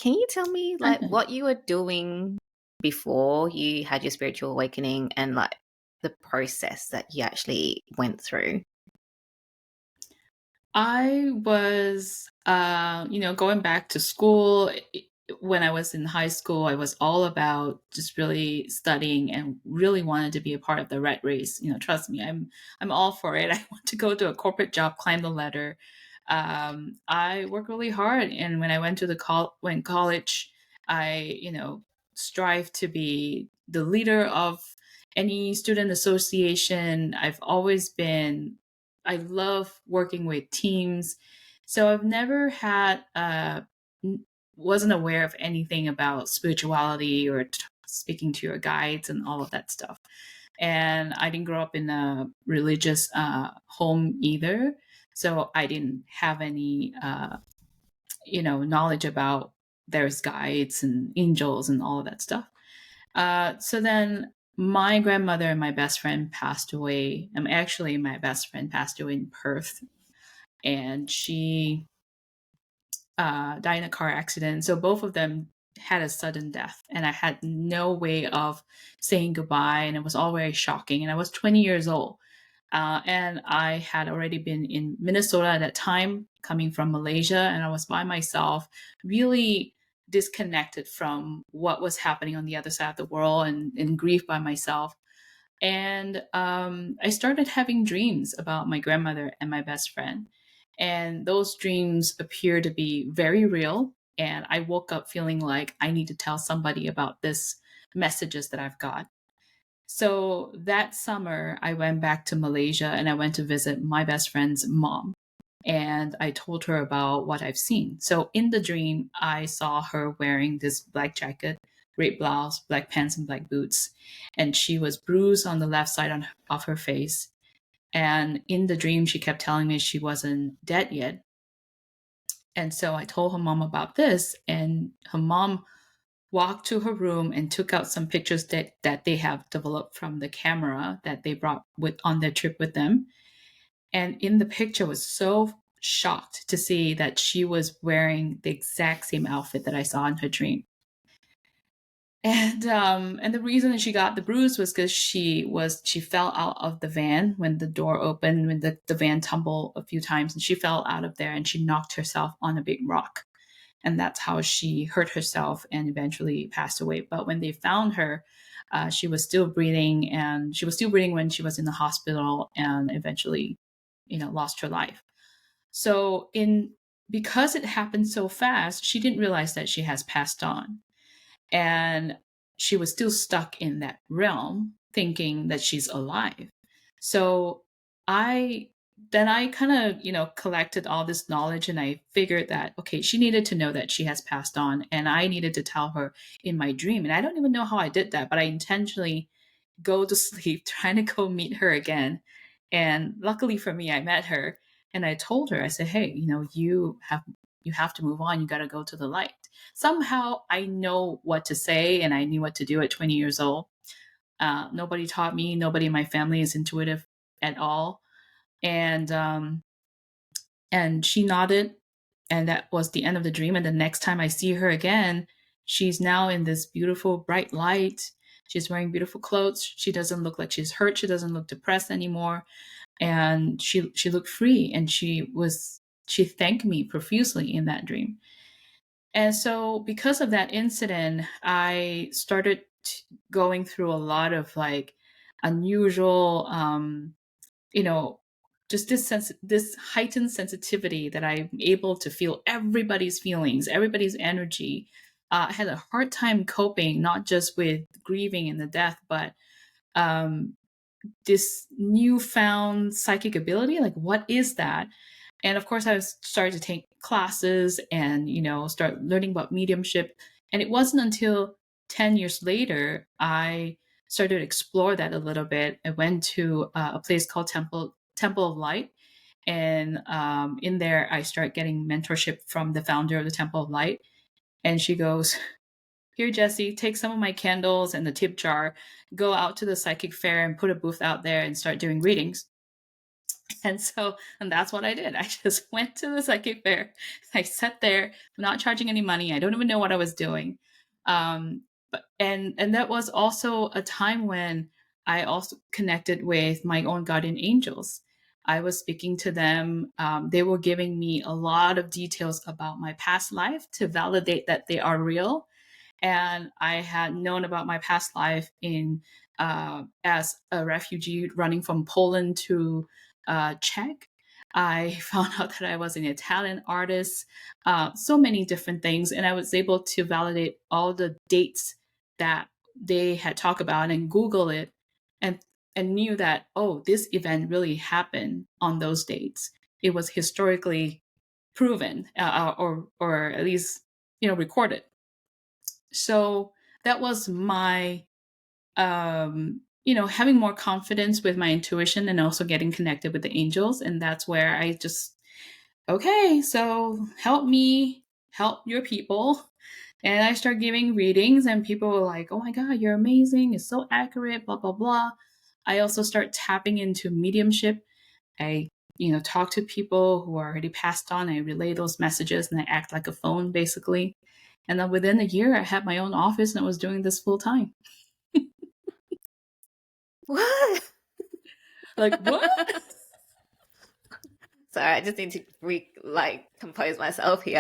can you tell me like Okay. what you were doing before you had your spiritual awakening and like the process that you actually went through? I was, going back to school. When I was in high school, I was all about just really studying and really wanted to be a part of the rat race. Trust me, I'm all for it. I want to go to a corporate job, climb the ladder. I work really hard, and when I went to when college, I strive to be the leader of any student association. I love working with teams. So I've never had, wasn't aware of anything about spirituality or speaking to your guides and all of that stuff. And I didn't grow up in a religious home either. So I didn't have any, knowledge about there's guides and angels and all of that stuff. So then my grandmother and my best friend passed away. Actually, my best friend passed away in Perth, and she died in a car accident. So both of them had a sudden death, and I had no way of saying goodbye, and it was all very shocking. And I was 20 years old, and I had already been in Minnesota at that time, coming from Malaysia, and I was by myself, really disconnected from what was happening on the other side of the world, and in grief by myself. And I started having dreams about my grandmother and my best friend. And those dreams appear to be very real. And I woke up feeling like I need to tell somebody about this messages that I've got. So that summer, I went back to Malaysia and I went to visit my best friend's mom. And I told her about what I've seen. So in the dream, I saw her wearing this black jacket, red blouse, black pants, and black boots. And she was bruised on the left side of her face. And in the dream, she kept telling me she wasn't dead yet. And so I told her mom about this, and her mom walked to her room and took out some pictures that they have developed from the camera that they brought with on their trip with them. And in the picture was so shocked to see that she was wearing the exact same outfit that I saw in her dream. And the reason that she got the bruise was because she fell out of the van when the door opened, when the van tumbled a few times, and she fell out of there and she knocked herself on a big rock. And that's how she hurt herself and eventually passed away. But when they found her, she was still breathing, and she was still breathing when she was in the hospital, and eventually, lost her life. So because it happened so fast, she didn't realize that she has passed on. And she was still stuck in that realm thinking that she's alive. So I I kind of, collected all this knowledge, and I figured that, okay, she needed to know that she has passed on, and I needed to tell her in my dream. And I don't even know how I did that, but I intentionally go to sleep trying to go meet her again. And luckily for me, I met her, and I told her, I said, hey, you have to move on. You got to go to the light. Somehow I know what to say, and I knew what to do at 20 years old. Nobody taught me. Nobody in my family is intuitive at all. And she nodded, and that was the end of the dream. And the next time I see her again, she's now in this beautiful bright light. She's wearing beautiful clothes. She doesn't look like she's hurt. She doesn't look depressed anymore. And she looked free, and she thanked me profusely in that dream. And so because of that incident, I started going through a lot of like unusual, you know, just this heightened sensitivity that I'm able to feel everybody's feelings, everybody's energy. I had a hard time coping, not just with grieving and the death, but um, this newfound psychic ability. Like, what is that? And of course, I was started to take classes and start learning about mediumship. And it wasn't until 10 years later I started to explore that a little bit. I went to a place called Temple of Light, and in there I started getting mentorship from the founder of the Temple of Light. And she goes, here, Jessie, take some of my candles and the tip jar, go out to the psychic fair and put a booth out there and start doing readings. And that's what I did. I just went to the psychic fair. I sat there, not charging any money. I don't even know what I was doing. And that was also a time when I also connected with my own guardian angels. I was speaking to them. They were giving me a lot of details about my past life to validate that they are real. And I had known about my past life in as a refugee running from Poland to Czech. I found out that I was an Italian artist, so many different things, and I was able to validate all the dates that they had talked about and Google it, and knew that, oh, this event really happened on those dates. It was historically proven, or at least recorded. So that was my having more confidence with my intuition and also getting connected with the angels. And that's where I just, okay, so help me help your people. And I start giving readings, and people were like, oh my God, you're amazing. It's so accurate, blah, blah, blah. I also start tapping into mediumship. I, talk to people who are already passed on. I relay those messages and I act like a phone, basically. And then within a year, I had my own office and I was doing this full time. What? Like, what? Sorry, I just need to compose myself here.